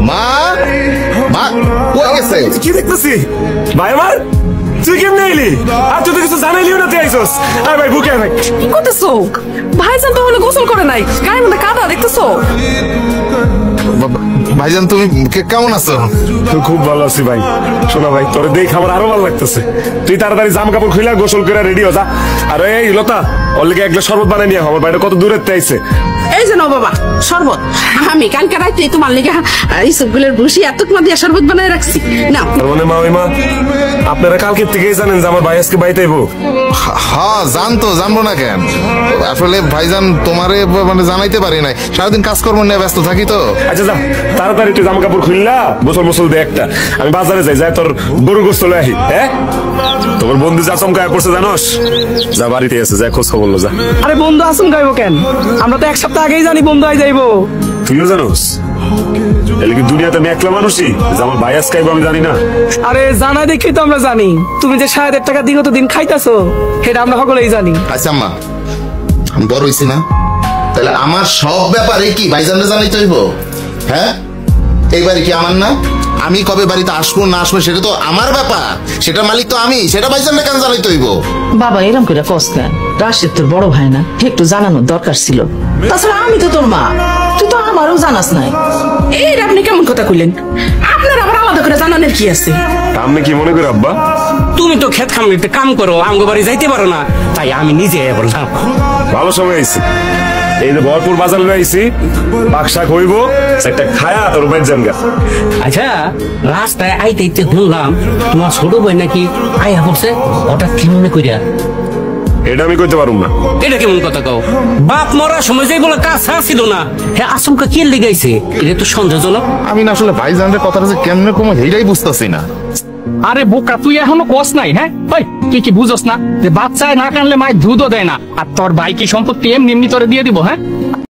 মা মা কই গেছে? কি দেখতেছি ভাই আমার? তুই কেমনে এলি? আর তুই তো কিছু জানাইলিও না, তুই আইসস। আয় ভাই বুকে ভাই। কি করতেছো? ভাইজান তো হলে গোসল করে নাই, গায়ের মধ্যে কাদা দেখতেছো? ভাইজান তুমি কেমন আছো? খুব ভালো আছি ভাই। শোনা ভাই, তোর দেখে আমার আরো ভালো লাগতেছে। তুই তাড়াতাড়ি জামা কাপড় খুলে গোসল করে রেডি হ যা। আরে এই লতা, ওর লিগে এক গ্লাস শরবত বানাই নিয়ে আমার বাড়িটা কত দূরের আইছে। এই যে নাও বাবা শরবত। আমি কালকে রাতে তোমার লিগে ইসবগুলের বসি এতক্ষণ দিয়ে শরবত বানায় রাখছি। না তার মানে মা ওই মা আপনারা কালকে থেকেই জানেন যে আমার ভাই আজকে বাড়িতে আইবো? হ্যাঁ জানবো না কেন? আসলে ভাইজান তোমারে মানে জানাইতে পারি নাই, সারাদিন কাজকর্ম নিয়ে ব্যস্ত থাকি তো। আচ্ছা যা তাড়াতাড়ি তুই জামা কাপড় খুললা গোসল দে একটা। আমি বাজারে যাই তোর গরু গোসল আহি। হ্যাঁ তোমার বন্ধু যা চমকায় পড়ছে জানোস? যা বাড়িতে আছে, যা খোঁজ খবর যা। আরে বন্ধু আসুন গাইবো কেন? আমরা তো এক সপ্তাহ আগেই জানি বন্ধু আই যাইবো। তুইও জানোস? এলে কি দুনিয়াতে আমি একলা মানুষই যে আমার ভাই আজকে আইবো আমি জানি না? আরে জানা দেখি তো আমরা জানি তুমি যে 7,500 টাকা দিগত দিন খাইতাছো, সেটা আমরা সকলেই জানি। আচ্ছা আম্মা, আমি বড় হইছি না, তাহলে আমার সব ব্যাপারে কি ভাইজানরে জানাইতে হইব? হ্যাঁ এইবারে কি আমার না? আমি কবে বাড়িতে আসবো না আসবো সেটা তো আমার ব্যাপার, সেটা মালিক তো আমি, সেটা ভাইজানরে কেন জানাইতে হইব? বাবা এরম করে কস কেন? রাশেদ তোর বড় ভাই না, একটু জানানোর দরকার ছিল। তাছাড়া আমি তো তোর মা, তুই তো আমারও জানাস নাই। এই আপনি কেমন কথা কইলেন? আপনার আবার আলাদা করে জানানোর কি আছে? আপনি কি মনে করে আব্বা? তুমি তো ক্ষেত খামারিতে কাম করো, আমগো বাড়ি যাইতে পারো না, তাই আমি নিজে বললাম। ভালো সময় আইছি, এই যে ভরপুর বাজার লয়ে আইছি, বাক্সা হইব একটা খায়া তোর বাইর জানগা। আচ্ছা রাস্তায় আইতে আইতে শুনলাম তোমার ছোট ভাই নাকি আয়া করছে, হঠাৎ কি মনে করিয়া? এটা আমি কইতে পারুম না। এটা কেমন কথা কও? বাপ মরার সময় যাই বলে কাজ ছিল না, হ্যাঁ আচমকা কে লেগাইছে? এটা তো সন্দেহজনক। আমি না আসলে ভাইজানরে কথাটা যে কেমনে কমে এইটাই বুঝতেছি না। আরে বোকা তুই এখনো কস নাই? হ্যাঁ ওই কি বুঝোস না যে বাচ্চায় না কানলে মায়ের দুধও দেয় না, আর তোর ভাই কি সম্পত্তি এমনি এমনি তোরে দিয়ে দিব? হ্যাঁ